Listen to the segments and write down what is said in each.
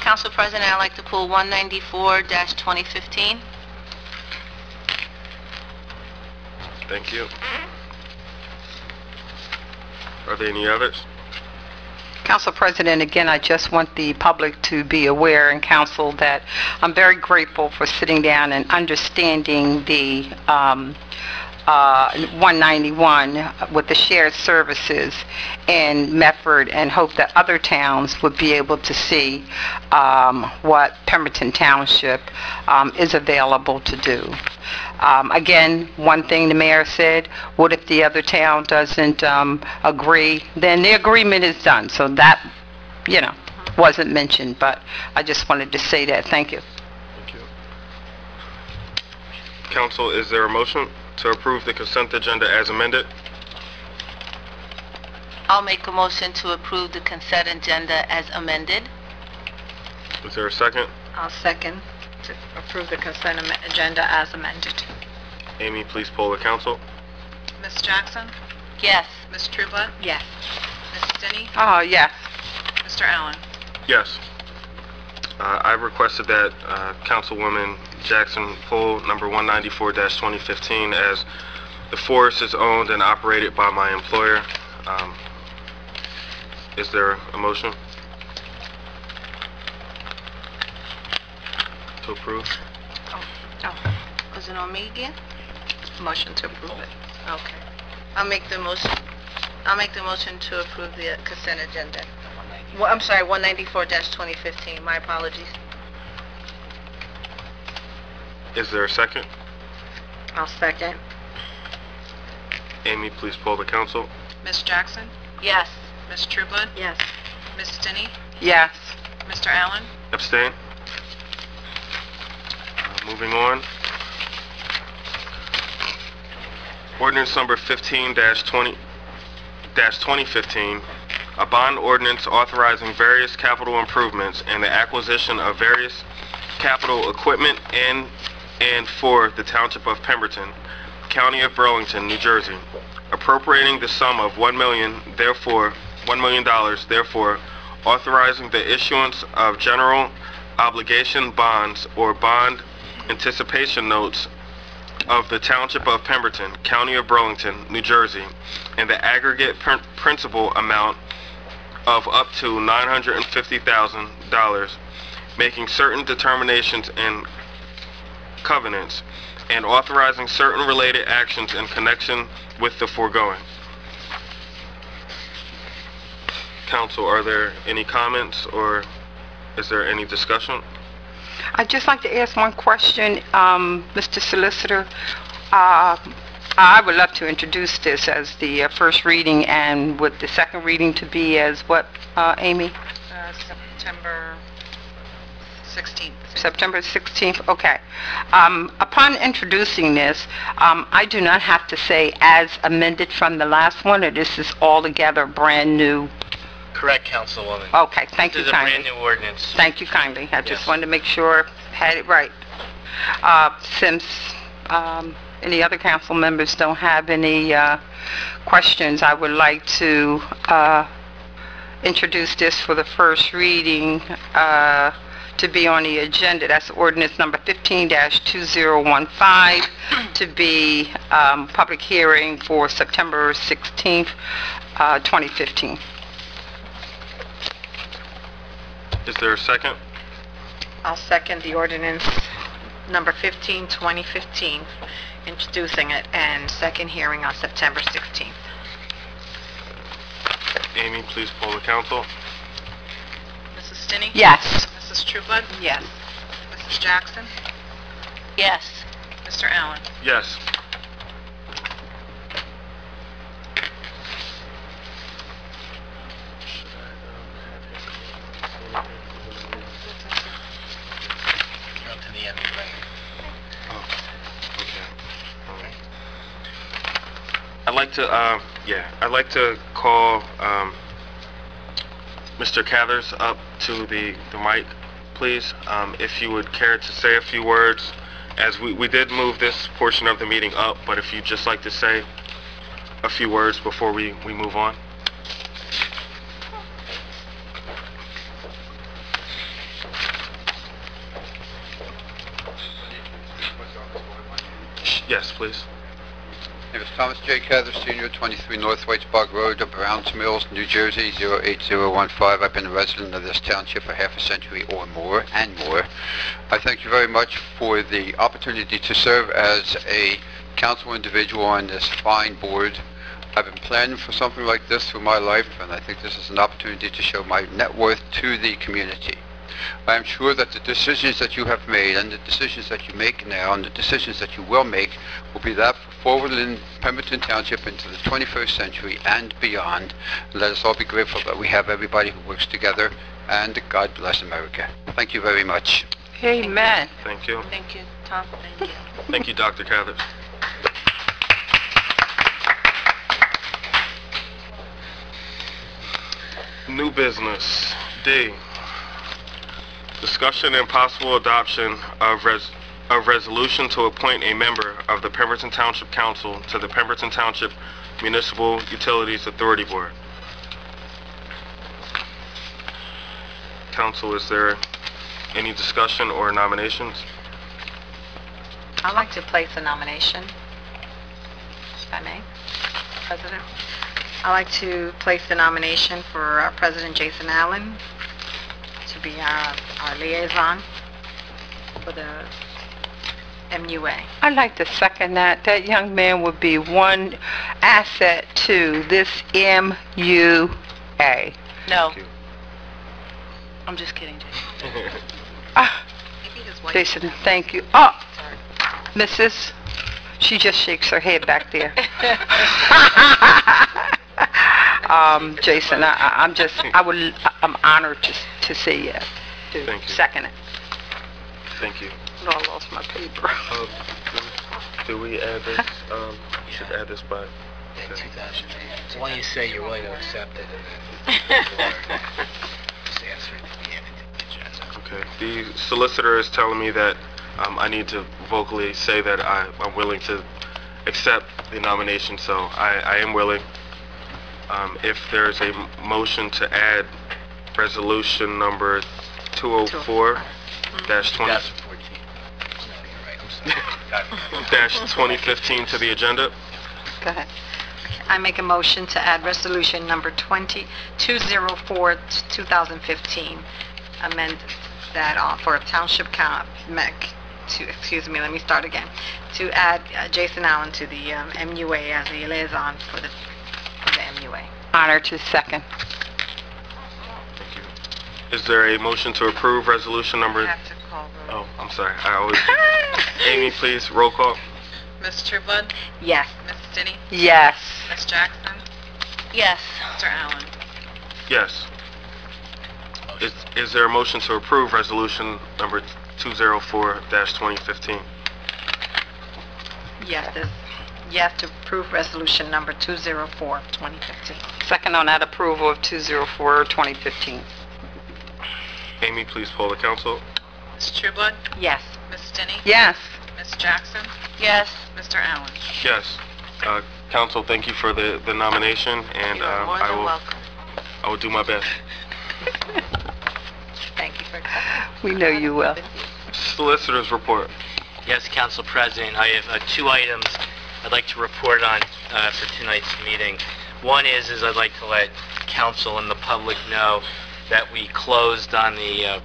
Council President, I'd like to pull 194-2015. Thank you. Are there any others? Council President, again, I just want the public to be aware, and council, that I'm very grateful for sitting down and understanding the 191 with the shared services in Medford, and hope that other towns would be able to see what Pemberton Township is available to do. Again, one thing the mayor said, what if the other town doesn't agree? Then the agreement is done. So that, wasn't mentioned, but I just wanted to say that. Thank you. Thank you. Council, is there a motion to approve the consent agenda as amended? I'll make a motion to approve the consent agenda as amended. Is there a second? I'll second to approve the consent agenda as amended. Amy, please poll the council. Ms. Jackson? Yes. Ms. Trueblood? Yes. Ms. Stinney? Yes. Mr. Allen? Yes. I've requested that Councilwoman Jackson pull number 194-2015 as the forest is owned and operated by my employer. Is there a motion to approve? Was it on me again? Motion to approve it. Okay. I'll make the motion to approve the consent agenda. Well, I'm sorry, 194-2015. My apologies. Is there a second? I'll second. Amy, please poll the council. Ms. Jackson? Yes. Ms. Trueblood? Yes. Ms. Stinney? Yes. Mr. Allen? Abstain. Moving on. Ordinance number 15-2015, a bond ordinance authorizing various capital improvements and the acquisition of various capital equipment in and for the Township of Pemberton, County of Burlington, New Jersey, appropriating the sum of $1 million, therefore authorizing the issuance of general obligation bonds or bond anticipation notes of the Township of Pemberton, County of Burlington, New Jersey, in the aggregate principal amount of up to $950,000, making certain determinations and covenants, and authorizing certain related actions in connection with the foregoing. Council, are there any comments or is there any discussion? I'd just like to ask one question, Mr. Solicitor. I would love to introduce this as the first reading, and with the second reading to be as what, Amy? September 16th. September 16th, okay. Upon introducing this, I do not have to say as amended from the last one, or this is altogether brand new? Correct, Councilwoman. Okay, thank you This is a kindly. brand new ordinance. Thank you kindly. I just Yes. wanted to make sure I had it right. Since any other council members don't have any questions, I would like to introduce this for the first reading to be on the agenda. That's ordinance number 15-2015 to be public hearing for September 16th, 2015. Is there a second? I'll second the ordinance number 15, 2015, introducing it, and second hearing on September 16th. Amy, please poll the council. Mrs. Stinney? Yes. Mrs. Trueblood? Yes. Mrs. Jackson? Yes. Mr. Allen? Yes. You're up to the end, right? I'd like to call Mr. Cathers up to the mic, please. If you would care to say a few words, as we did move this portion of the meeting up, but if you'd just like to say a few words before we move on. Yes, please. Name is Thomas J. Cather, Sr., 23 North Whitesburg Road, Browns Mills, New Jersey, 08015. I've been a resident of this township for half a century or more, and more. I thank you very much for the opportunity to serve as a council individual on this fine board. I've been planning for something like this through my life, and I think this is an opportunity to show my net worth to the community. I am sure that the decisions that you have made and the decisions that you make now and the decisions that you will make will be that forward in Pemberton Township into the 21st century and beyond. Let us all be grateful that we have everybody who works together, and God bless America. Thank you very much. Amen. Thank you. Thank you, Tom. Thank you. Thank you, Dr. Cathers. New business. D. Discussion and possible adoption of resolution to appoint a member of the Pemberton Township Council to the Pemberton Township Municipal Utilities Authority Board. Council, is there any discussion or nominations? I'd like to place a nomination, if I may, President. I'd like to place the nomination for our President Jason Allen to be our liaison for the MUA. I'd like to second that. That young man would be one asset to this MUA. No. Thank you. I'm just kidding, Jason. Maybe his wife. Jason, thank you. Oh, Mrs. She just shakes her head back there. Jason, I'm honored to say yes. Thank you. Second it. Thank you. No, I lost my paper. Do we add this? Should add this by. In 2008. So why don't you say you're willing to accept it, and then just ask for it to be added to the agenda. Okay. The solicitor is telling me that I need to vocally say that I'm willing to accept the nomination, so I am willing. If there's a motion to add resolution number 204-20... 2014. No, you're right, I'm sorry. 2015 to the agenda. Go ahead. I make a motion to add resolution number 204 2015, amend that for Township let me start again, to add Jason Allen to the MUA as the liaison for the MUA. Honored to second. Thank you. Is there a motion to approve resolution number... I have to call roll. Oh, I'm sorry. I always... Amy, please, roll call. Ms. Trueblood? Yes. Ms. Stinney? Yes. Ms. Jackson? Yes. Mr. Allen? Yes. Is there a motion to approve resolution number 204-2015? Yes to approve resolution number 204 2015. Second on that approval of 204-2015. Amy, please poll the council. Ms. Trueblood? Yes. Ms. Stinney? Yes. Ms. Jackson? Yes. Mr. Allen? Yes. Council, thank you for the nomination, and You are more than welcome. I will do my best. Thank you for accepting. We know you will. Solicitor's report. Yes, Council President, I have two items I'd like to report on for tonight's meeting. One is I'd like to let Council and the public know that we closed on the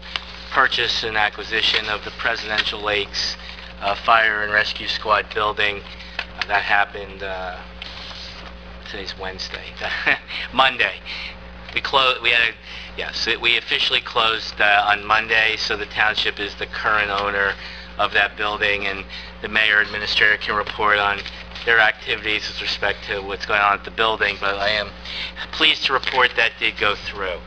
purchase and acquisition of the Presidential Lakes Fire and Rescue Squad building. That happened, today's Wednesday, Monday. We officially closed on Monday, so the township is the current owner of that building, and the mayor administrator can report on their activities with respect to what's going on at the building, but I am pleased to report that did go through.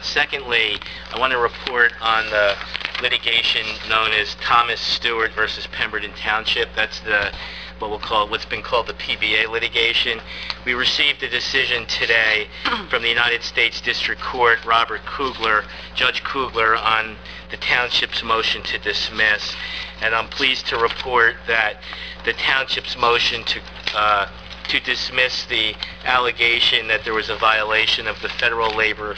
Secondly, I want to report on the litigation known as Thomas Stewart versus Pemberton Township. That's what's been called the PBA litigation. We received a decision today from the United States District Court, Judge Kugler, on the township's motion to dismiss, and I'm pleased to report that the township's motion to dismiss the allegation that there was a violation of the Federal Labor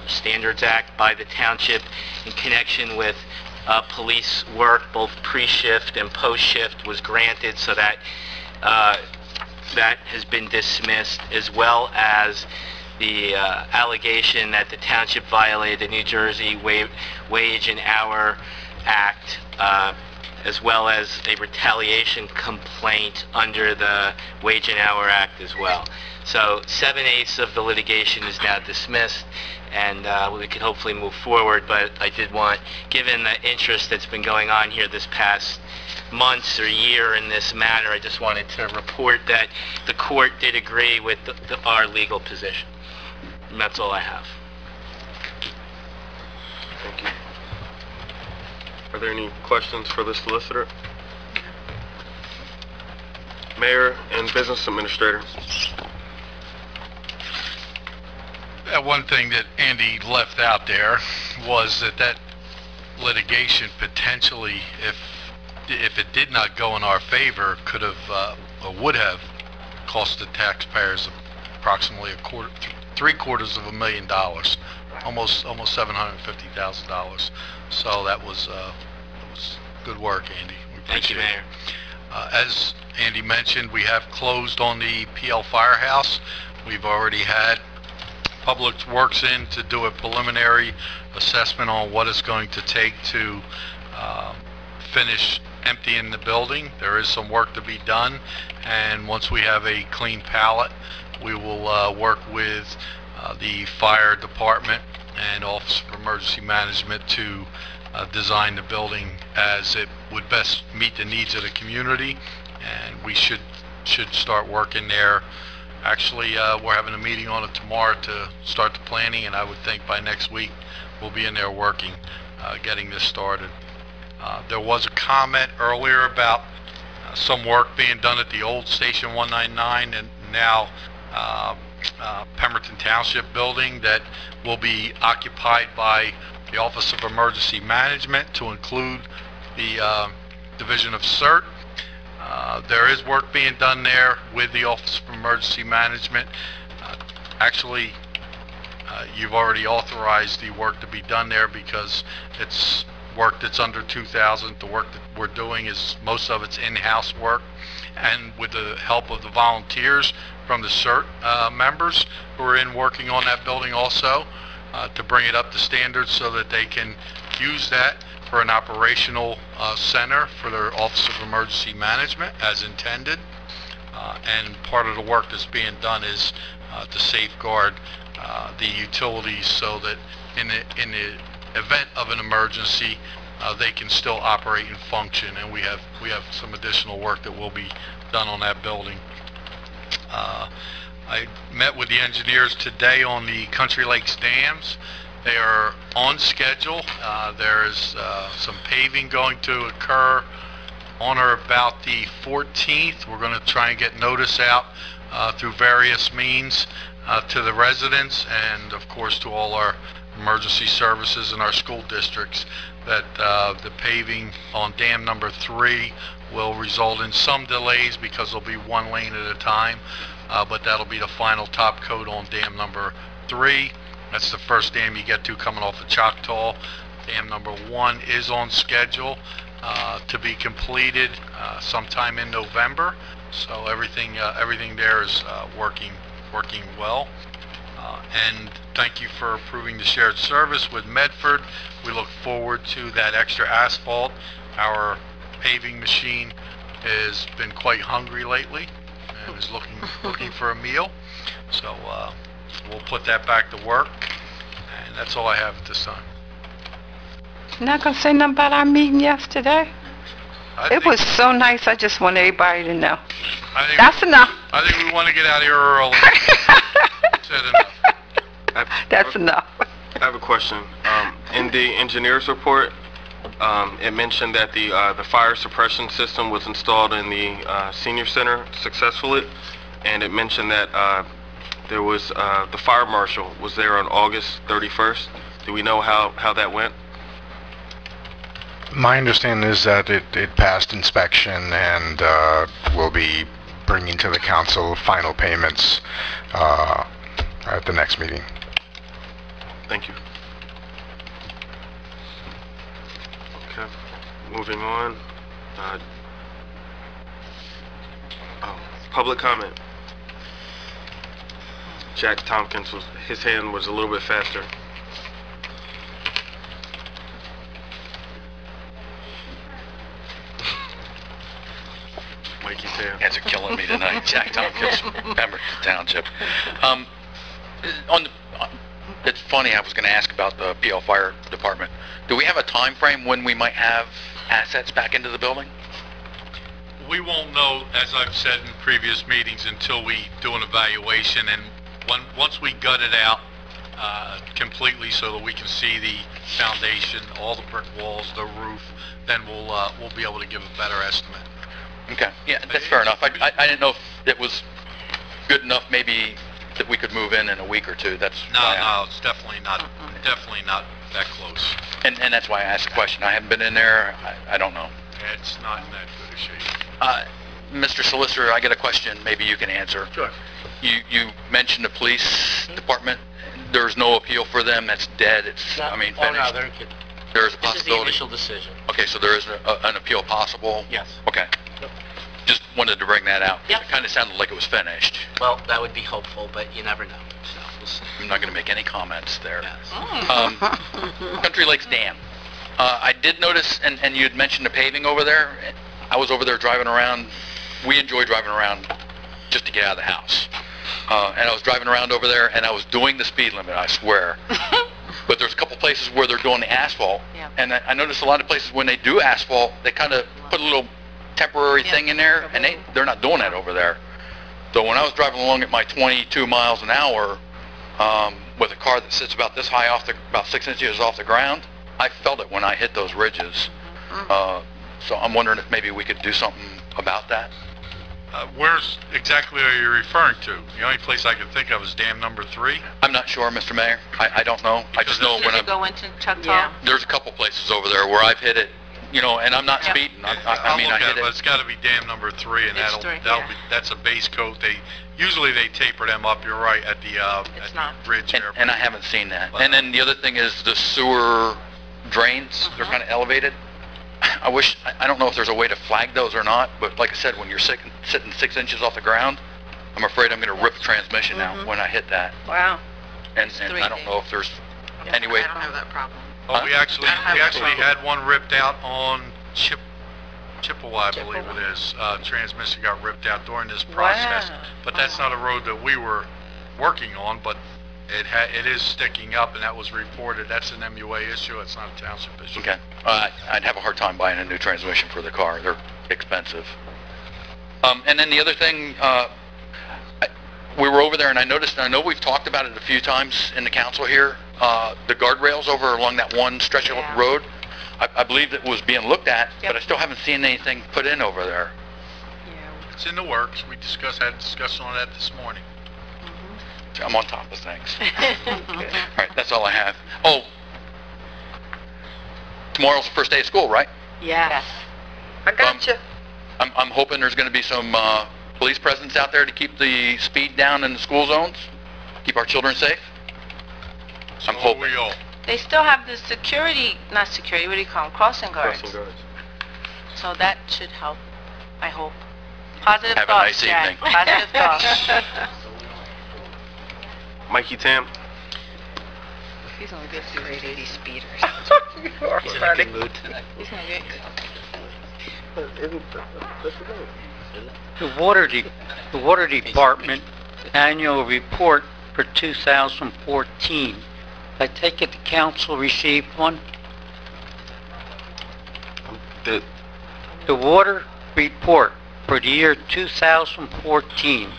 Standards Act by the township in connection with police work, both pre-shift and post-shift, was granted, so that that has been dismissed, as well as the allegation that the township violated the New Jersey Wage and Hour Act, as well as a retaliation complaint under the Wage and Hour Act as well. So 7/8 of the litigation is now dismissed, and we can hopefully move forward, but I did want, given the interest that's been going on here this past months or year in this matter, I just wanted to report that the court did agree with our legal position. And that's all I have. Thank you. Are there any questions for the solicitor? Mayor and Business Administrator. One thing that Andy left out there was that litigation potentially, if it did not go in our favor, could have or would have cost the taxpayers approximately $750,000, almost $750,000. So that was good work, Andy. We Thank you, appreciate Mayor. it. As Andy mentioned, we have closed on the PL Firehouse. We've already had Public Works in to do a preliminary assessment on what it's going to take to finish emptying the building. There is some work to be done, and once we have a clean palette, we will work with the fire department and Office of Emergency Management to design the building as it would best meet the needs of the community, and we should start working there. Actually, we're having a meeting on it tomorrow to start the planning, and I would think by next week we'll be in there working, getting this started. There was a comment earlier about some work being done at the old Station 199 and now Pemberton Township building that will be occupied by the Office of Emergency Management, to include the Division of CERT. There is work being done there with the Office of Emergency Management. Actually, you've already authorized the work to be done there because it's work that's under 2,000. The work that we're doing is, most of it's in-house work, and with the help of the volunteers from the CERT members who are in working on that building also, to bring it up to standards so that they can use that for an operational center for their Office of Emergency Management as intended. And part of the work that's being done is to safeguard the utilities so that in the event of an emergency, they can still operate and function. And we have some additional work that will be done on that building. I met with the engineers today on the Country Lakes dams. They are on schedule. There is some paving going to occur on or about the 14th. We're going to try and get notice out through various means to the residents and, of course, to all our emergency services in our school districts that the paving on dam number 3 will result in some delays because there'll be one lane at a time, but that'll be the final top coat on dam number 3. That's the first dam you get to coming off of Choctaw. Dam number 1 is on schedule to be completed sometime in November. So everything there is working well. And thank you for approving the shared service with Medford. We look forward to that extra asphalt. Our paving machine has been quite hungry lately and is looking for a meal. So we'll put that back to work. And that's all I have at this time. Not gonna say nothing about our meeting yesterday? It was so nice. I just want everybody to know. That's enough. I think we want to get out of here early. Said enough. That's enough. I have a question. In the engineer's report, it mentioned that the fire suppression system was installed in the senior center successfully, and it mentioned that there was the fire marshal was there on August 31st. Do we know how that went? My understanding is that it passed inspection and will be bringing to the council final payments at the next meeting. Thank you. Okay, moving on. Public comment. Jack Tompkins, his hand was a little bit faster. Mikey Tam. Guys are killing me tonight. Jack Tompkins, Pemberton Township. It's funny, I was going to ask about the PL Fire Department. Do we have a time frame when we might have assets back into the building? We won't know, as I've said in previous meetings, until we do an evaluation, and once we gut it out completely so that we can see the foundation, all the brick walls, the roof, then we'll be able to give a better estimate. Okay, yeah, that's fair enough. I didn't know if it was good enough maybe that we could move in a week or two. That's No, it's definitely not that close. And that's why I asked the question. I haven't been in there. I don't know. It's not in that good a shape. Mr. Solicitor, I got a question maybe you can answer. Sure. You mentioned the police department. There's no appeal for them. That's dead. It's, finished. Oh, no, they're good. There's a This is the possibility. initial decision. Okay, so there is an appeal possible? Yes. Okay. Just wanted to bring that out. Yep. It kind of sounded like it was finished. Well, that would be hopeful, but you never know. So we'll see. I'm not going to make any comments there. Yes. Country Lakes Dam. I did notice, and you had mentioned the paving over there. I was over there driving around. We enjoy driving around just to get out of the house. And I was driving around over there, and I was doing the speed limit, I swear. But there's a couple places where they're doing the asphalt. Yeah. And I noticed a lot of places when they do asphalt, they kind of put a little temporary thing in there, and they're not doing that over there. So when I was driving along at my 22 miles an hour with a car that sits about this high about 6 inches off the ground, I felt it when I hit those ridges. So I'm wondering if maybe we could do something about that. Where's exactly are you referring to? The only place I can think of is dam number 3. I'm not sure, Mr. Mayor. I don't know. I just know when Did you go into Choctaw? Yeah. there's a couple places over there where I've hit it, and I'm not speeding. I I'll look hit at it, but it. it's got to be dam number 3, and It's that'll three, be, yeah. that's a base coat. Usually they taper them up. You're right at the It's not. bridge there. And I haven't seen that. And then the other thing is the sewer drains. They're kind of elevated. I don't know if there's a way to flag those or not, but like I said, when you're sitting 6 inches off the ground, I'm afraid I'm going to rip the transmission out when I hit that. Wow. And three I don't know if there's any way. I don't have that problem. Oh, we actually I have a problem. had one ripped out on Chippewa, I believe it is. Transmission got ripped out during this process. Wow. But that's not a road that we were working on, but it is sticking up, and that was reported. That's an MUA issue. It's not a township issue. Okay. I'd have a hard time buying a new transmission for the car. They're expensive. And then the other thing, we were over there, and I noticed, and I know we've talked about it a few times in the council here, the guardrails over along that one stretch of road. I believe it was being looked at, but I still haven't seen anything put in over there. It's in the works. We had a discussion on that this morning. I'm on top of things. All right, that's all I have. Oh, tomorrow's the first day of school, right? Yes. I got you. I'm hoping there's going to be some police presence out there to keep the speed down in the school zones, keep our children safe. I'm So hoping. we all. They still have the not security, what do you call them, crossing guards. Crossing guards. So that should help, I hope. Positive Have a thoughts, nice Jack. evening. Positive thoughts. Mikey Tam. He's only good to rate 80 speeders. He's in a good mood tonight. He's gonna get The Water Department Annual Report for 2014. I take it the council received one? The Water Report for the year 2014.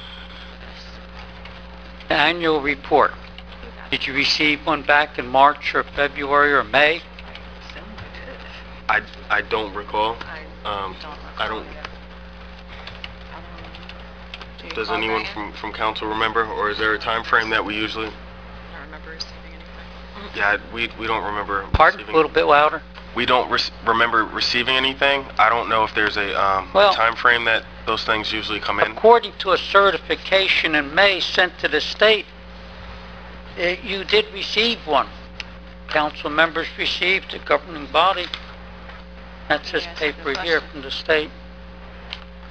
The Annual Report. Did you receive one back in March or February or May? I don't recall. I don't. Does anyone from council remember, or is there a time frame that we usually? I don't remember receiving anything. Yeah, we don't remember. Pardon? A receiving- little bit louder? We don't remember receiving anything. I don't know if there's a Well- time frame that those things usually come in. According to a certification in May sent to the state, you did receive one. Council members received, the governing body. That's this paper here from the state.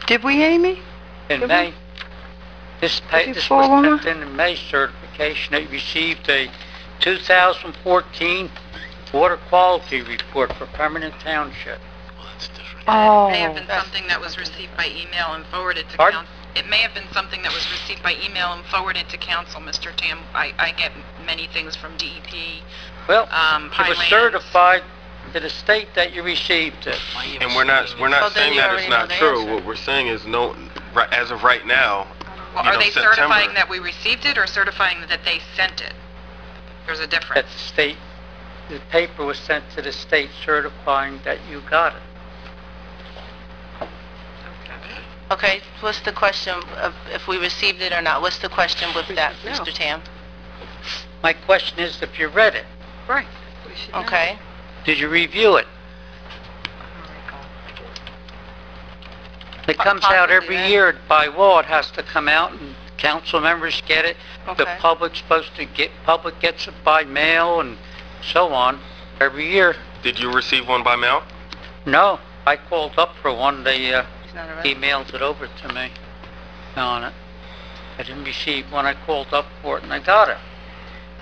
Did we, Amy? In Did May. This Did you was fall on sent in May certification. It received a 2014 water quality report for Pemberton Township. Oh. It may have been something that was received by email and forwarded to Pardon? council. It may have been something that was received by email and forwarded to council, Mr. Tam. I get many things from DEP. Well, it was Highlands. certified to the state that you received it. And we're not then saying you that already it's know not the true. answer. What we're saying is no, as of right now, Well, you are know, they September. certifying that we received it or certifying that they sent it? There's a difference. That the state, the paper was sent to the state certifying that you got it. Okay, what's the question of if we received it or not? What's the question with that, Mr. Tam? My question is if you read it. Right. Okay. Did you review it? It comes out Possibly, every yeah. year by law. It has to come out and council members get it. The Okay. public's supposed to public gets it by mail and so on every year. Did you receive one by mail? No, I called up for one. They He's not around. emailed it over to me on it. I didn't receive one. I called up for it and I got it.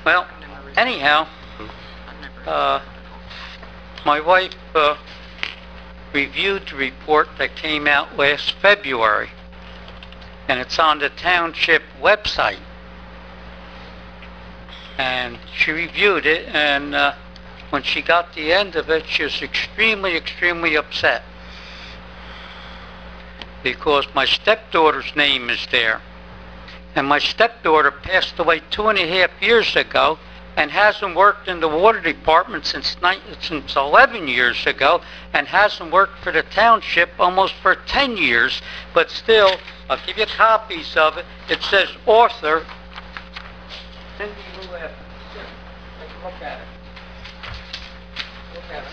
Well, anyhow, my wife reviewed the report that came out last February, and it's on the township website. And she reviewed it, and when she got the end of it, she was extremely, extremely upset. Because my stepdaughter's name is there. And my stepdaughter passed away 2.5 years ago and hasn't worked in the water department since 11 years ago, and hasn't worked for the township almost for 10 years. But still, I'll give you copies of it. It says author. Cindy, you take a look at it. Look at it.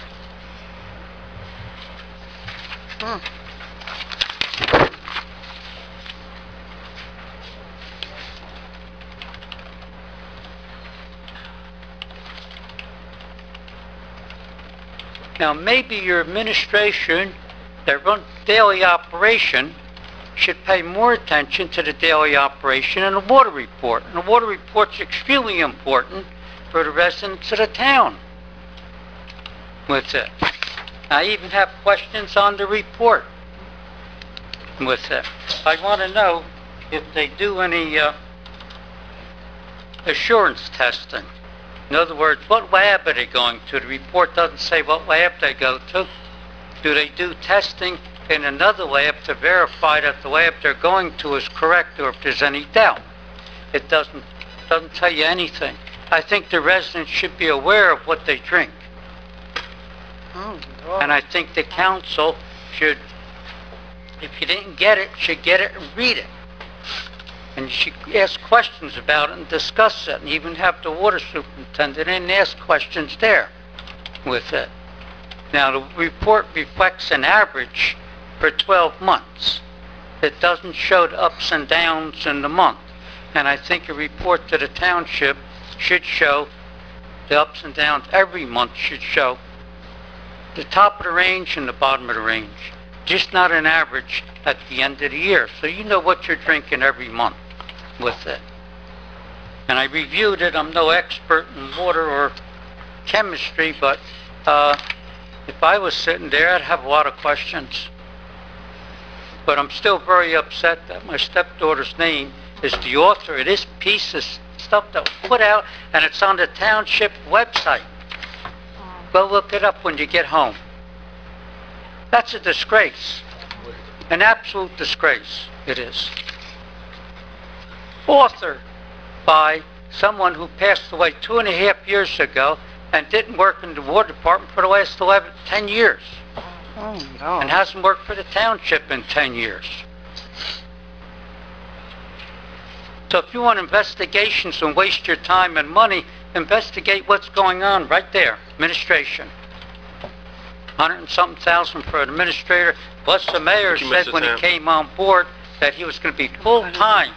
Now, maybe your administration that runs daily operation should pay more attention to the daily operation and the water report. And the water report's extremely important for the residents of the town with it. I even have questions on the report with it. I want to know if they do any assurance testing. In other words, what lab are they going to? The report doesn't say what lab they go to. Do they do testing in another lab to verify that the lab they're going to is correct, or if there's any doubt? It doesn't tell you anything. I think the residents should be aware of what they drink. And I think the council should, if you didn't get it, should get it and read it. And you should ask questions about it and discuss it, and even have the water superintendent in and ask questions there with it. Now, the report reflects an average for 12 months. It doesn't show the ups and downs in the month. And I think a report to the township should show the ups and downs every month, should show the top of the range and the bottom of the range. Just not an average at the end of the year. So you know what you're drinking every month with it. And I reviewed it. I'm no expert in water or chemistry, but if I was sitting there, I'd have a lot of questions. But I'm still very upset that my stepdaughter's name is the author of this piece of stuff that was put out, and it's on the township website. Go look it up when you get home. That's a disgrace. An absolute disgrace, it is. Authored by someone who passed away 2.5 years ago and didn't work in the water department for the last 10 years. Oh, no. And hasn't worked for the township in 10 years. So if you want investigations and waste your time and money, investigate what's going on right there. Administration. 100 and something thousand for an administrator. Plus the mayor Thank you, said Mr. when he Tam. came on board that he was going to be full-time.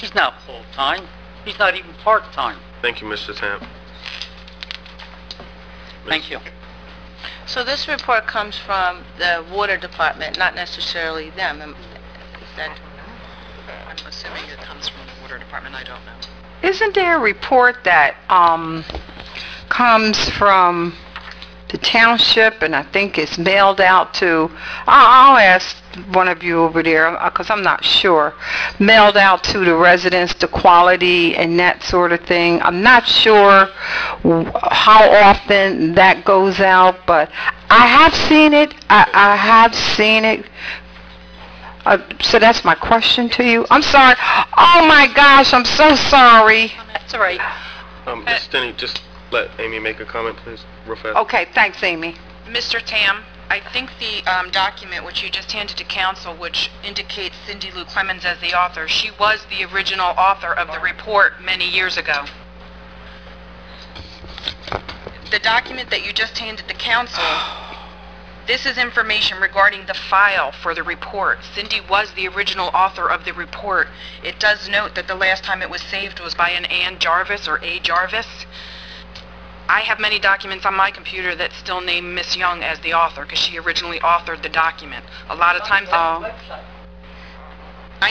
He's not full-time. He's not even part-time. Thank you, Mr. Tam. Thank you. So this report comes from the water department, not necessarily them. Is that... I'm assuming it comes from the water department, I don't know. Isn't there a report that comes from the township, and I think it's mailed out to, I'll ask one of you over there, because I'm not sure, mailed out to the residents, the quality and that sort of thing. I'm not sure how often that goes out, but I have seen it. I have seen it. So that's my question to you. I'm sorry. Oh my gosh, I'm so sorry. That's all right. Ms. Denny, just let Amy make a comment, please, real fast. Okay, thanks, Amy. Mr. Tam, I think the document which you just handed to council, which indicates Cindy Lou Clemens as the author, she was the original author of the report many years ago. The document that you just handed to council, this is information regarding the file for the report. Cindy was the original author of the report. It does note that the last time it was saved was by an Ann Jarvis or A. Jarvis. I have many documents on my computer that still name Miss Young as the author because she originally authored the document. A lot of times... I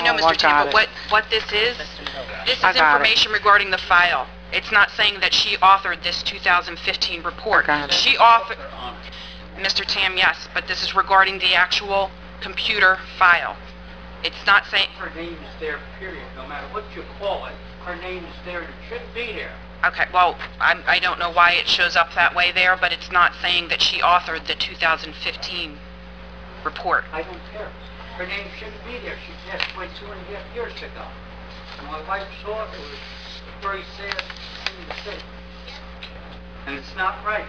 know, Mr. Tam, but what this is information regarding the file. It's not saying that she authored this 2015 report. She authored... Mr. Tam, yes, but this is regarding the actual computer file. It's not saying... Her name is there, period. No matter what you call it, her name is there and it shouldn't be there. Okay, well, I don't know why it shows up that way there, but it's not saying that she authored the 2015 report. I don't care. Her name shouldn't be there. She passed away 2.5 years ago. And my wife saw it. It was a very sad thing to see. And it's not right.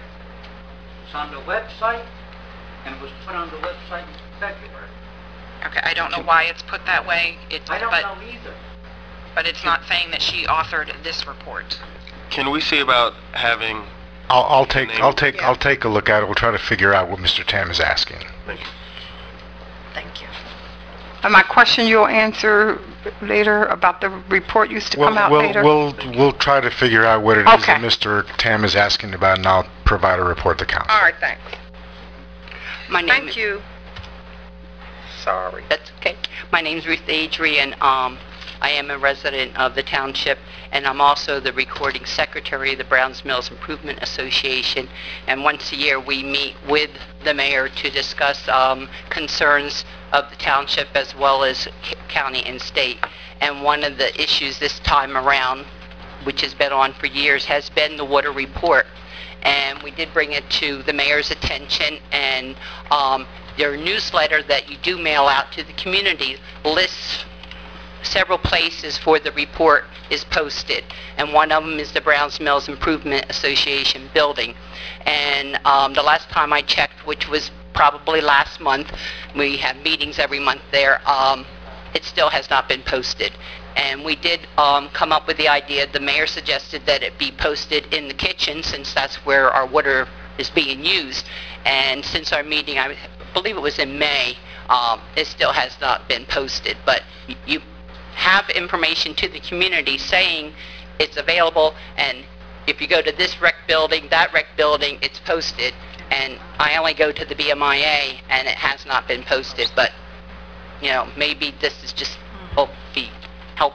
It's on the website, and it was put on the website in February. Okay, I don't know why it's put that way. I don't know either. But it's not saying that she authored this report. Can we see about having... I'll take a look at it. We'll try to figure out what Mr. Tam is asking. Thank you. Thank you. And my question you'll answer later about the report used to come out later? We'll try to figure out what it is that Mr. Tam is asking about, and I'll provide a report to council. All right, thanks. Thank you. Sorry. That's okay. My name's Ruth Adrian. I am a resident of the township, and I'm also the recording secretary of the Browns Mills Improvement Association. And once a year, we meet with the mayor to discuss concerns of the township as well as county and state. And one of the issues this time around, which has been on for years, has been the water report. And we did bring it to the mayor's attention, and their newsletter that you do mail out to the community lists several places for the report is posted, and one of them is the Browns Mills Improvement Association building. And the last time I checked, which was probably last month, we have meetings every month there, it still has not been posted. And we did come up with the idea, the mayor suggested that it be posted in the kitchen since that's where our water is being used. And since our meeting, I believe it was in May, it still has not been posted. But you have information to the community saying it's available, and if you go to this rec building, that rec building, it's posted. And I only go to the BMIA, and it has not been posted. But, you know, maybe this is just help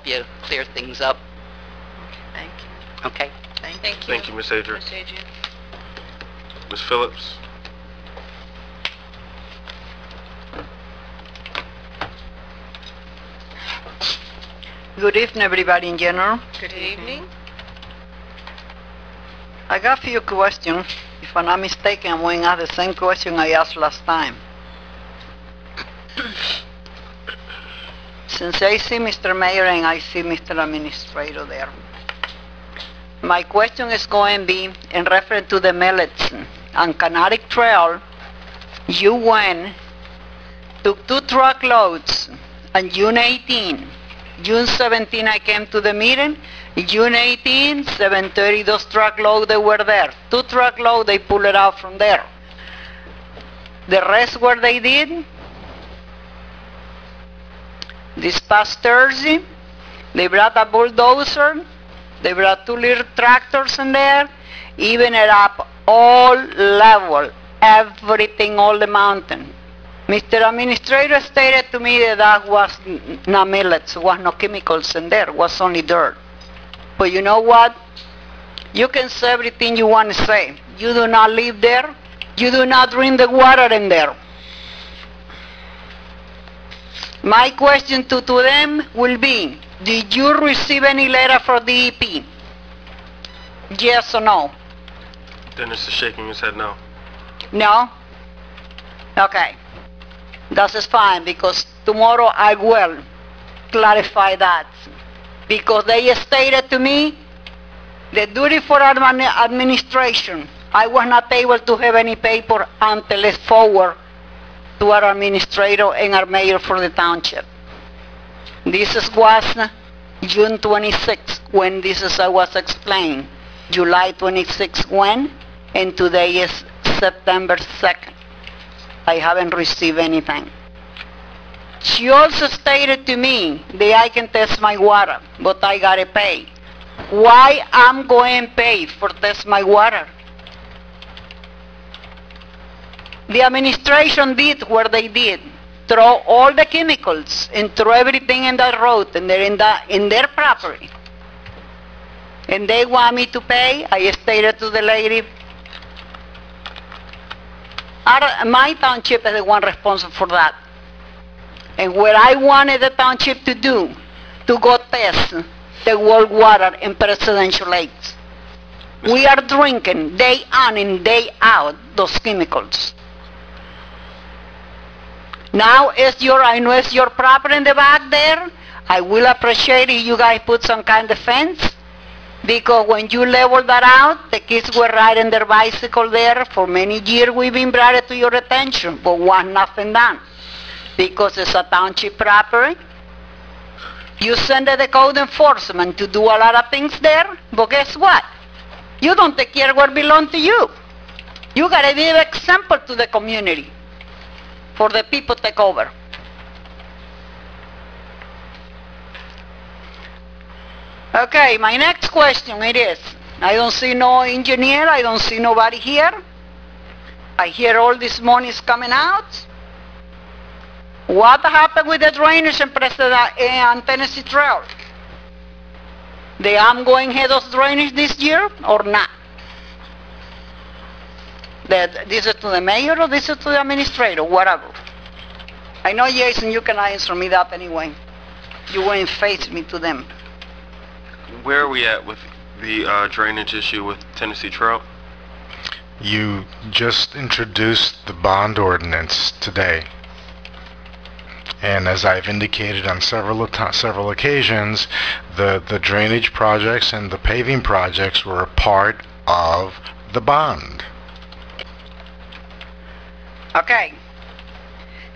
you clear things up. Thank you. Okay? Thank you. Thank you, Ms. Adrian. Ms. Adrian. Ms. Phillips? Good evening, everybody in general. Good evening. I got a few questions. If I'm not mistaken, I'm going to ask the same question I asked last time. Since I see Mr. Mayor and I see Mr. Administrator there, my question is going to be in reference to the millets. On Canadic Trail, you went, took 2 truckloads on June 18. June 17, I came to the meeting. June 18, 7:30, those truckloads, they were there. 2 truckloads, they pulled it out from there. The rest, what they did, this past Thursday, they brought a bulldozer, they brought 2 little tractors in there, even it up all level, everything, all the mountain. Mr. Administrator stated to me that that was no millets, was no chemicals in there, was only dirt. But you know what? You can say everything you want to say. You do not live there. You do not drink the water in there. My question to them will be, did you receive any letter from DEP? Yes or no? Dennis is shaking his head no. No? Okay. That is fine, because tomorrow I will clarify that. Because they stated to me, the duty for administration, I was not able to have any paper until it's forward to our administrator and our mayor for the township. Was June 26 when was explained. July 26 when, and today is September 2nd. I haven't received anything. She also stated to me that I can test my water, but I gotta pay. Why I'm going to pay for test my water? The administration did what they did. Throw all the chemicals and throw everything in the road and they're in their property. And they want me to pay. I stated to the lady, my township is the one responsible for that. And what I wanted the township to do, to go test the world water in presidential lakes. We are drinking day in and day out those chemicals. Now I know it's your property in the back there. I will appreciate if you guys put some kind of fence, because when you level that out, the kids were riding their bicycle there. For many years we've been brought it to your attention, but was nothing done. Because it's a township property. You send the code enforcement to do a lot of things there, but guess what? You don't take care of what belongs to you. You gotta be an example to the community for the people to take over. Okay, my next question it is, I don't see no engineer, I don't see nobody here. I hear all this money is coming out. What happened with the drainage and Tennessee Trail? They am going ahead of drainage this year or not? This is to the mayor or this is to the administrator, whatever. I know, Jason, you can answer me that anyway. You won't face me to them. Where are we at with the drainage issue with Tennessee Trail? You just introduced the bond ordinance today. And as I've indicated on several occasions, the drainage projects and the paving projects were a part of the bond. Okay.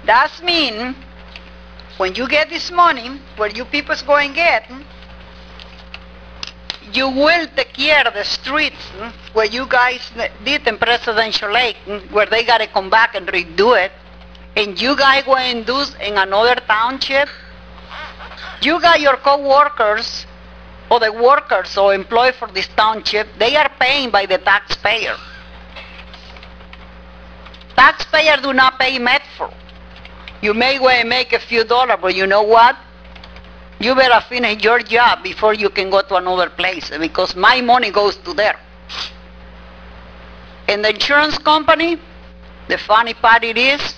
That means when you get this money, what you people's going to get, you will take care of the streets where you guys did in Presidential Lake, where they got to come back and redo it. And you guys go and do in another township. You got your co-workers or the workers or employees for this township, they are paying by the taxpayer. Taxpayers do not pay Medford. You may go and make a few dollars, but you know what? You better finish your job before you can go to another place, because my money goes to there. And the insurance company, the funny part it is,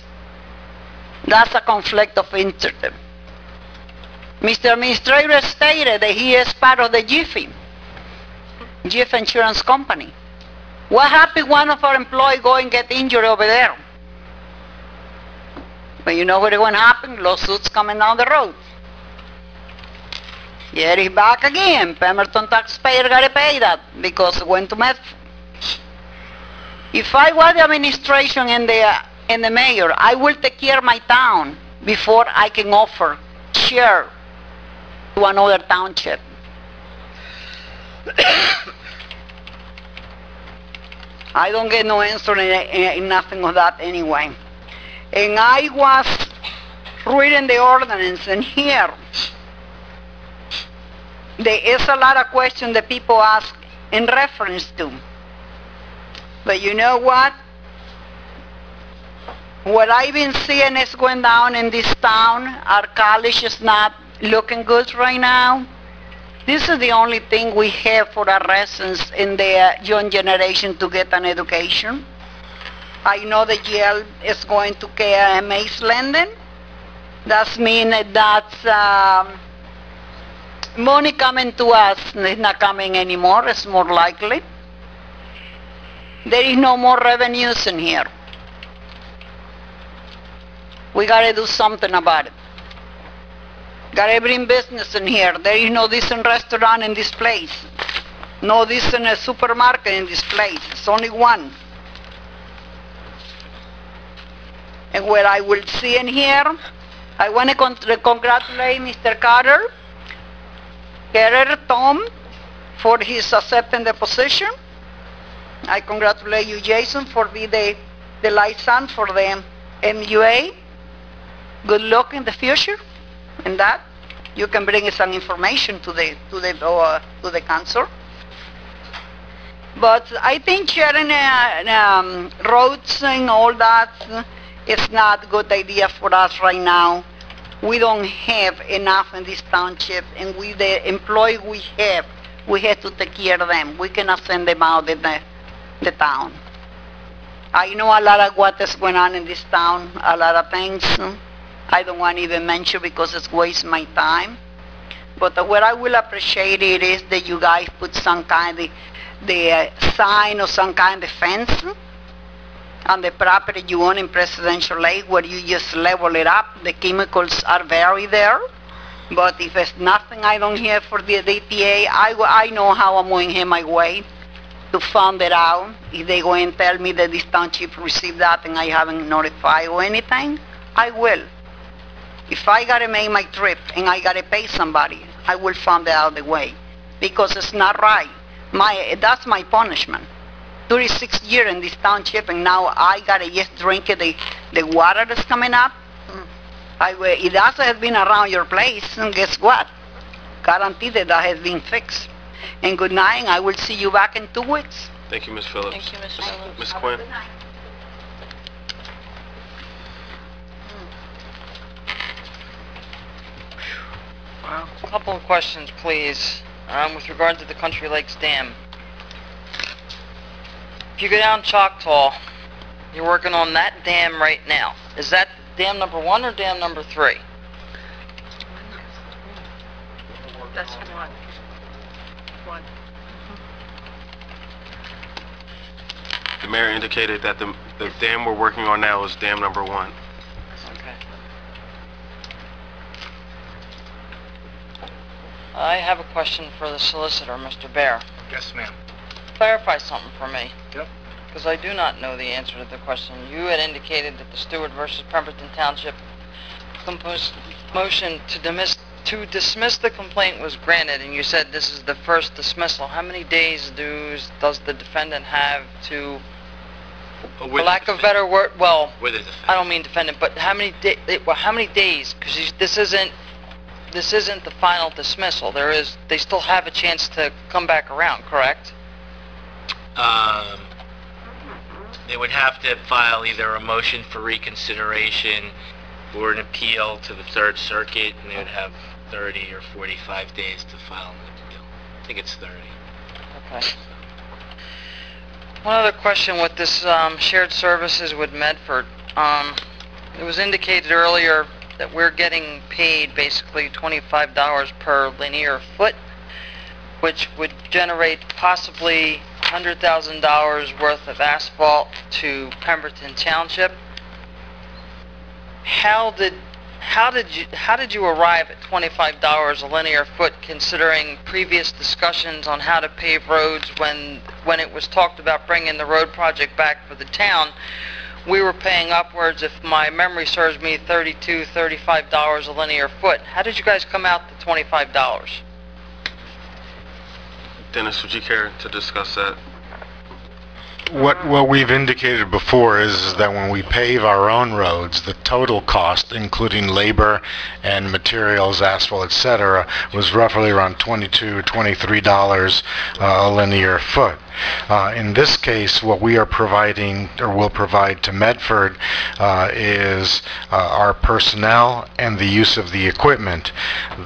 that's a conflict of interest. Mr. Administrator stated that he is part of the Jiffy Insurance Company. What happened one of our employees go and get injured over there? But you know what is going to happen? Lawsuits coming down the road. Here he's back again. Pemberton taxpayer got to pay that because it went to Medford. If I was the administration and the mayor, I will take care of my town before I can offer share to another township. I don't get no answer in nothing of that anyway. And I was reading the ordinance, and here there is a lot of questions that people ask in reference to. But you know what? What I've been seeing is going down in this town. Our college is not looking good right now. This is the only thing we have for our residents in the young generation to get an education. I know the Yale is going to KMA's lending. That means that's money coming to us. It's not coming anymore. It's more likely. There is no more revenues in here. We gotta do something about it. Gotta bring business in here. There is no decent restaurant in this place. No decent supermarket in this place. It's only one. And what I will see in here, I want to congratulate Mr. Carter, Tom, for his accepting the position. I congratulate you, Jason, for being the liaison for the MUA. Good luck in the future. And that you can bring some information to the council. But I think sharing roads and all that is not a good idea for us right now. We don't have enough in this township, and the employees we have to take care of them. We cannot send them out in the town. I know a lot of what is going on in this town, a lot of things. I don't want to even mention because it's waste my time. But what I will appreciate it is that you guys put some kind of the sign or some kind of fence on the property you own in Presidential Lake, where you just level it up. The chemicals are very there. But if it's nothing I don't hear for the DPA, I know how I'm going to my way to find it out. If they go and tell me that this township received that and I haven't notified or anything, I will. If I gotta make my trip and I gotta pay somebody, I will find out the way. Because it's not right. That's my punishment. 36 years in this township, and now I gotta just drink the water that's coming up. It also has been around your place, and guess what? Guaranteed that has been fixed. And good night, I will see you back in 2 weeks. Thank you, Ms. Phillips. Thank you, Ms. Phillips. Ms. Quinn? Wow. A couple of questions, please, with regard to the Country Lakes Dam. If you go down Choctaw, you're working on that dam right now. Is that dam number 1 or dam number 3? That's one. The mayor indicated that the dam we're working on now is dam number 1. Okay. I have a question for the solicitor, Mr. Bear. Yes, ma'am. Clarify something for me. Yep. Because I do not know the answer to the question. You had indicated that the Stewart versus Pemberton Township motion to dismiss the complaint was granted, and you said this is the first dismissal. How many days does the defendant have to, for lack of a better word, well, I don't mean defendant, but how many days? Because this isn't the final dismissal. They still have a chance to come back around, correct? They would have to file either a motion for reconsideration or an appeal to the Third Circuit, and they would have 30 or 45 days to file an appeal. I think it's 30. Okay. One other question with this shared services with Medford. It was indicated earlier that we're getting paid basically $25 per linear foot, which would generate possibly $100,000 worth of asphalt to Pemberton Township. How did you arrive at $25 a linear foot, considering previous discussions on how to pave roads when it was talked about bringing the road project back for the town? We were paying upwards, if my memory serves me, $32, $35 a linear foot. How did you guys come out to $25? Dennis, would you care to discuss that? What we've indicated before is that when we pave our own roads, the total cost, including labor and materials, asphalt, etc., was roughly around $22 or $23 a linear foot. In this case, what we are providing, or will provide to Medford, is our personnel and the use of the equipment.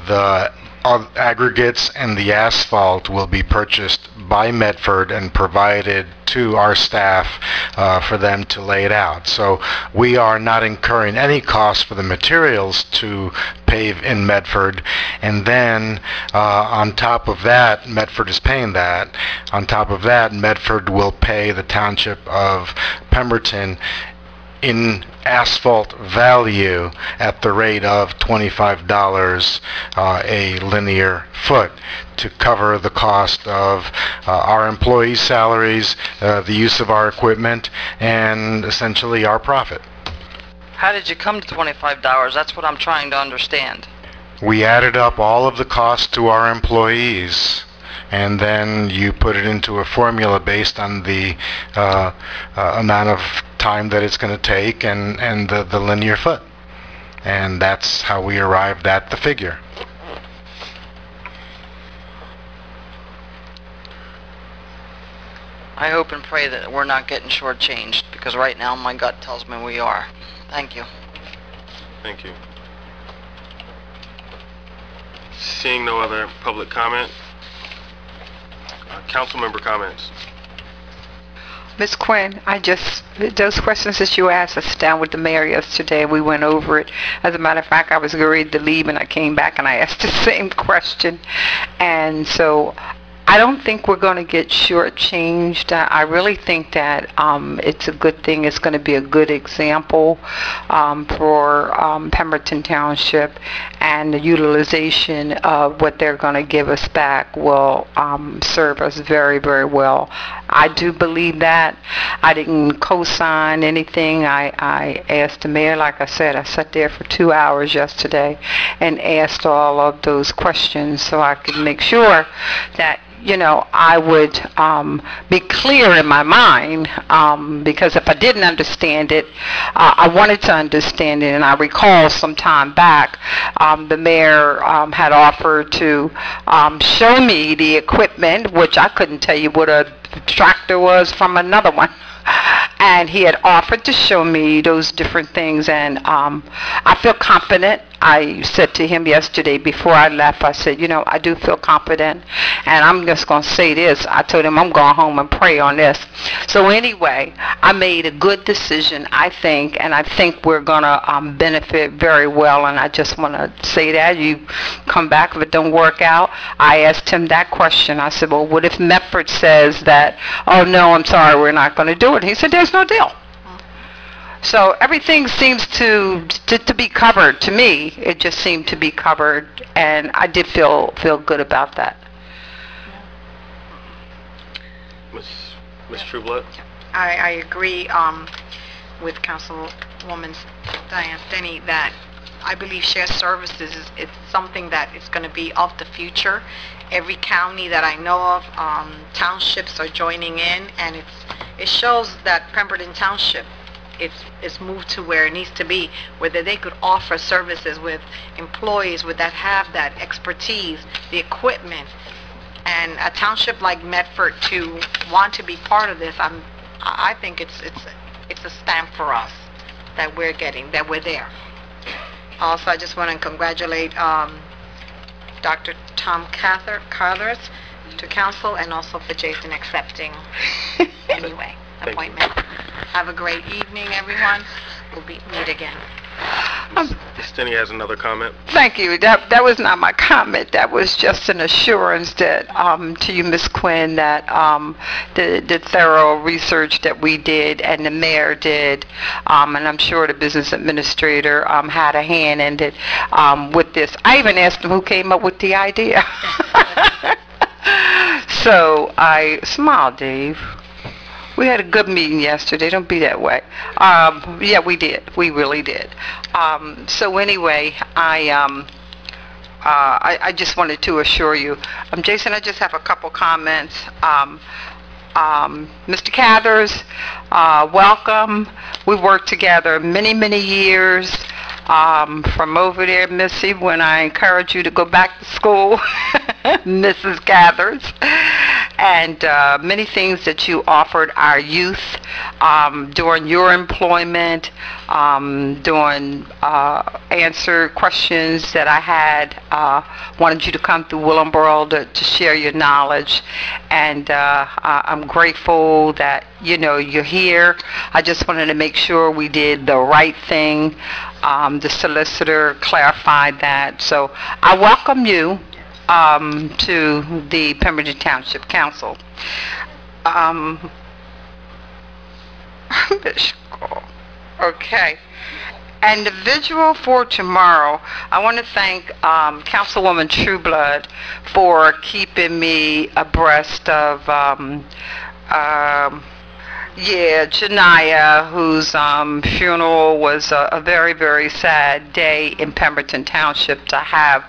The aggregates and the asphalt will be purchased by Medford and provided to our staff for them to lay it out. So we are not incurring any cost for the materials to pave in Medford, and then on top of that, Medford is paying that. On top of that, Medford will pay the Township of Pemberton in asphalt value at the rate of $25 a linear foot to cover the cost of our employees' salaries, the use of our equipment, and essentially our profit. How did you come to $25? That's what I'm trying to understand. We added up all of the costs to our employees, and then you put it into a formula based on the amount of time that it's going to take and the linear foot. And that's how we arrived at the figure. I hope and pray that we're not getting shortchanged, because right now my gut tells me we are. Thank you. Thank you. Seeing no other public comment, council member comments. Ms. Quinn, those questions that you asked, I sat down with the mayor yesterday, we went over it. As a matter of fact, I was ready to leave and I came back and I asked the same question. And so I don't think we're going to get shortchanged. I really think that it's a good thing. It's going to be a good example for Pemberton Township, and the utilization of what they're going to give us back will serve us very, very well. I do believe that. I didn't co-sign anything. I asked the mayor, like I said, I sat there for 2 hours yesterday and asked all of those questions so I could make sure that I would be clear in my mind, because if I didn't understand it, I wanted to understand it. And I recall some time back, the mayor had offered to show me the equipment, which I couldn't tell you what a tractor was from another one. And he had offered to show me those different things, and I feel confident. I said to him yesterday before I left, I said, I do feel confident, and I'm just going to say this. I told him I'm going home and pray on this. So anyway, I made a good decision, I think, and I think we're going to benefit very well, and I just want to say that. You come back if it don't work out. I asked him that question. I said, well, what if Medford says that, oh, no, I'm sorry, we're not going to do it? He said, there's no deal. So everything seems to be covered. To me, it just seemed to be covered, and I did feel good about that. Ms. Trueblood? I agree with Councilwoman Diane Finney that I believe shared services it's something that is going to be of the future. Every county that I know of, townships are joining in, and it shows that Pemberton Township it's moved to where it needs to be, whether they could offer services with employees that have that expertise, the equipment, and a township like Medford to want to be part of this. I think it's a stamp for us that we're there. Also, I just want to congratulate Dr. Tom Carthers to council, and also for Jason accepting anyway appointment. Have a great evening, everyone. We'll meet again. Ms. Stinney has another comment. Thank you. That was not my comment. That was just an assurance that to you, Ms. Quinn, that the thorough research that we did and the mayor did, and I'm sure the business administrator had a hand in it with this. I even asked him who came up with the idea. So I smile, Dave. We had a good meeting yesterday. Don't be that way. Yeah, we did. We really did. So anyway, I just wanted to assure you. Jason, I just have a couple comments. Mr. Cathers, welcome. We worked together many, many years. From over there, Missy, when I encouraged you to go back to school, Mrs. Gathers, and many things that you offered our youth during your employment, during answer questions that I had, wanted you to come through Willingboro to share your knowledge, and I'm grateful that, you're here. I just wanted to make sure we did the right thing. The solicitor clarified that. So I welcome you to the Pemberton Township Council. Okay. And the visual for tomorrow, I want to thank Councilwoman Trueblood for keeping me abreast of Janiyah, whose funeral was a very, very sad day in Pemberton Township. To have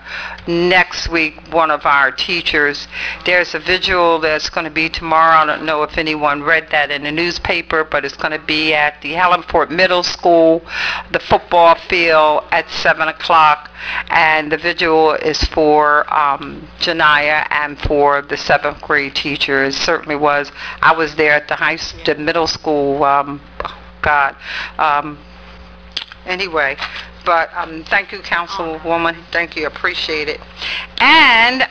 next week one of our teachers, there's a vigil that's going to be tomorrow. I don't know if anyone read that in the newspaper, but it's going to be at the Hellenport Middle School, the football field at 7 o'clock. And the vigil is for Janiyah and for the 7th grade teachers. It certainly was. I was there at the middle school. Anyway, but thank you, Councilwoman. Thank you. Appreciate it. And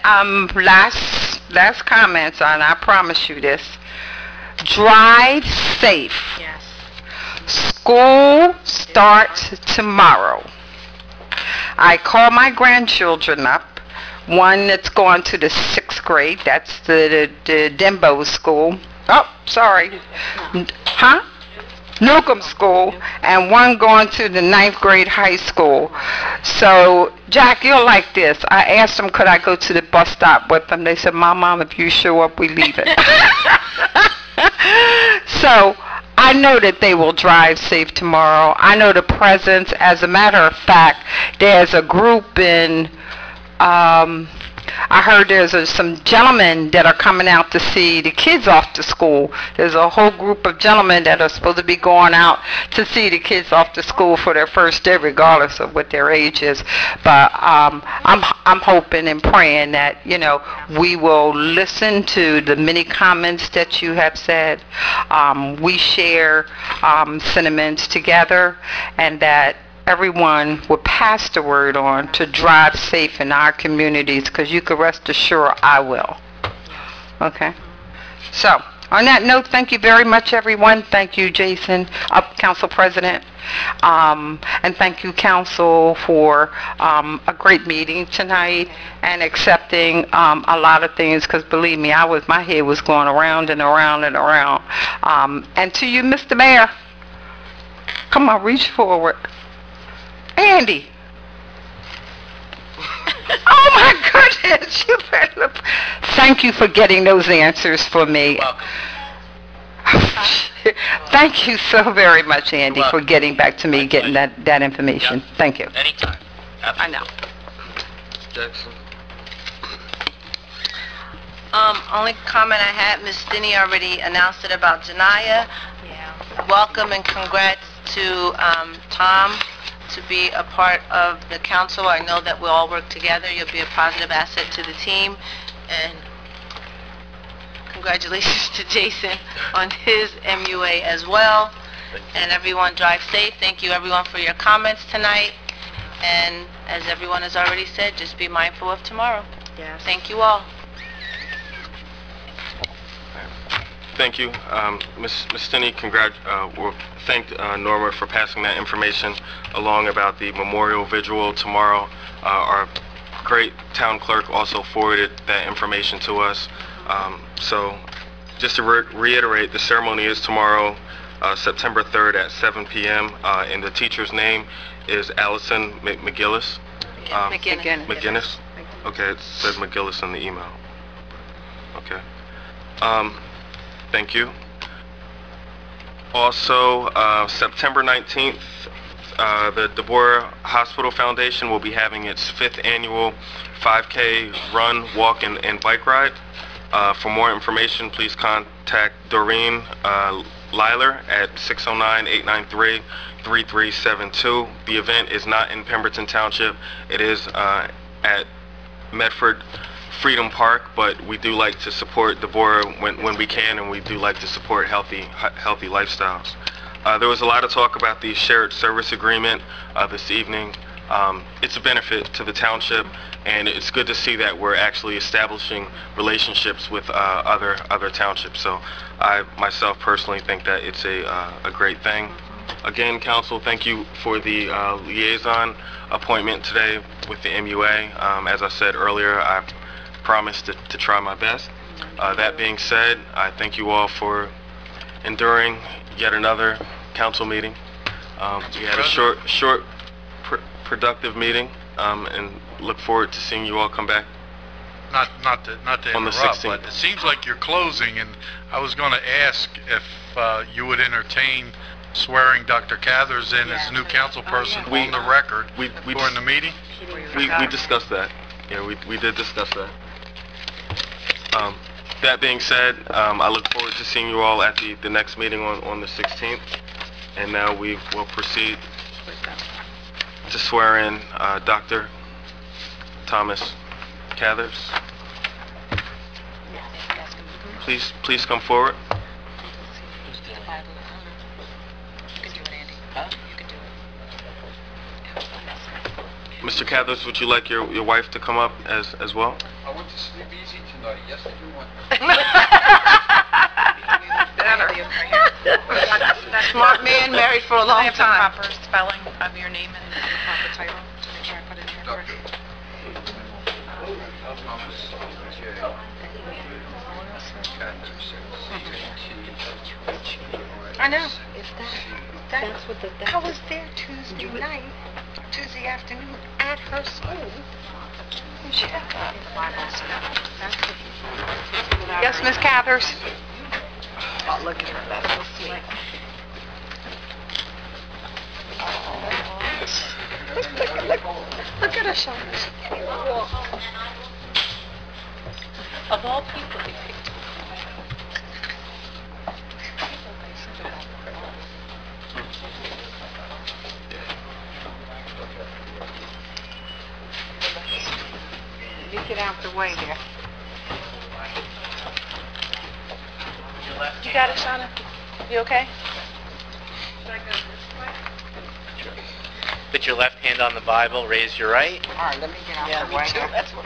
last comments, and I promise you this. Drive safe. Yes. School starts tomorrow. I call my grandchildren up. One that's going to the 6th grade. That's the Dembo school. Oh, sorry. Huh? Newcomb School. And one going to the 9th grade high school. So, Jack, you'll like this. I asked them, could I go to the bus stop with them? They said, Mom, if you show up, we leave it. So, I know that they will drive safe tomorrow. I know the presence. As a matter of fact, there's a group in, I heard there's some gentlemen that are coming out to see the kids off to school. There's a whole group of gentlemen that are supposed to be going out to see the kids off to school for their first day, regardless of what their age is. But I'm hoping and praying that, we will listen to the many comments that you have said. We share sentiments together, and that everyone will pass the word on to drive safe in our communities, because you can rest assured I will. Okay? So, on that note, thank you very much, everyone. Thank you, Jason, Council President. And thank you, Council, for a great meeting tonight and accepting a lot of things, because believe me, my head was going around and around and around. And to you, Mr. Mayor, come on, reach forward. Andy. Oh my goodness, thank you for getting those answers for me. Thank you so very much, Andy, for getting back to me, getting that information. Yep. Thank you. Anytime. I know. Jackson. Only comment I had, Ms. Stinney already announced it about Janiyah. Yeah. Welcome and congrats to Tom to be a part of the council. I know that we'll all work together. You'll be a positive asset to the team. And congratulations to Jason on his MUA as well. And everyone drive safe. Thank you everyone for your comments tonight. And as everyone has already said, just be mindful of tomorrow. Yes. Thank you all. Thank you. Ms. Stinney, we'll thank Norma for passing that information along about the memorial vigil tomorrow. Our great town clerk also forwarded that information to us. So just to reiterate, the ceremony is tomorrow, September 3rd at 7 p.m. And the teacher's name is Allison McGillis. McGinnis. Okay, it says McGillis in the email. Okay. Thank you. Also, September 19th, the Deborah Hospital Foundation will be having its 5th annual 5K run, walk, and bike ride. For more information, please contact Doreen Lyler at 609-893-3372. The event is not in Pemberton Township. It is at Medford Freedom Park, but we do like to support the borough when we can, and we do like to support healthy lifestyles. There was a lot of talk about the shared service agreement this evening. It's a benefit to the township, and it's good to see that we're actually establishing relationships with other townships. So I myself personally think that it's a great thing. Again, council, thank you for the liaison appointment today with the MUA. As I said earlier, I promised to try my best. That being said, I thank you all for enduring yet another council meeting. We had a short, productive meeting, and look forward to seeing you all come back. Not to On the interrupt, 16th. but it seems like you're closing, and I was going to ask if you would entertain swearing Dr. Cathers in as new council person on the record during the meeting. We discussed that. Yeah, we did discuss that. That being said, I look forward to seeing you all at the next meeting on the 16th. And now we will proceed to swear in Dr. Thomas Cathers. Please come forward. Mr. Cathers, would you like your wife to come up as well? I want to sleep easy tonight. Yes, I do want. Smart man, married for a long I have time. the proper spelling of your name and the proper title to make sure I put it in here correctly. Thomas J. I know. That's what I was there Tuesday night, Tuesday afternoon at her school. Yes, Miss Cathers? Oh, look at her, that's so sweet. Look at her shoulders. Of all people, they picked You get out the way there. You got it, Shauna? You okay? Put your left hand on the Bible, raise your right. All right, let me get out the way.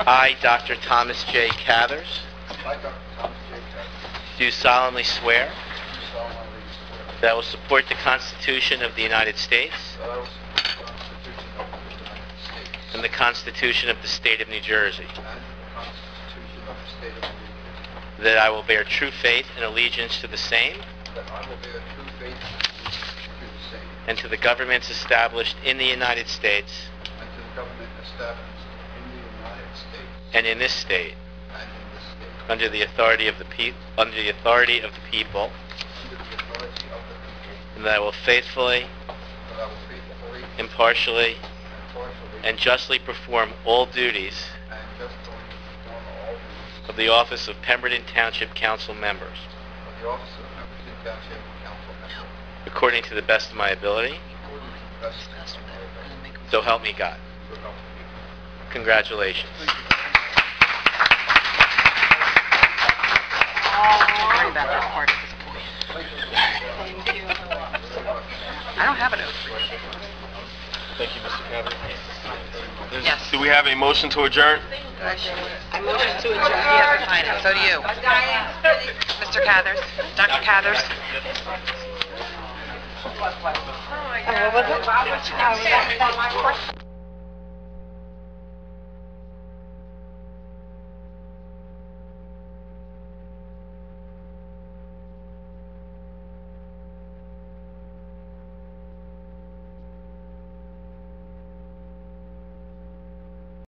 I, Dr. Thomas J. Cathers, I, Dr. Thomas J. Cathers, do solemnly swear do solemnly swear that I will support the Constitution of the United States that I will support the Constitution of the United States and the Constitution of the State of New Jersey, and the Constitution of the State of New Jersey, that I will bear true faith and allegiance to the same that I will bear true faith and allegiance to the same, and to the governments established in the United States and to the government established in the United States and in this state, and in this state, under the authority of the under the authority of the people, under the authority of the people, and that I will faithfully, that I will faithfully, impartially, impartially, and justly perform all duties and justly perform all duties of the office of Pemberton Township Council members, of the office of Pemberton Township Council member, according to the best of my ability, according to the best of my ability, so help me God. so help me God. Congratulations. Worry about that part at this point. Thank you. I don't have an oath. Thank you, Mr. Cathers. Yes. Do we have a motion to adjourn? I motion to adjourn. Yes, I know. So do you. Mr. Cathers, Dr. Cathers. What was it?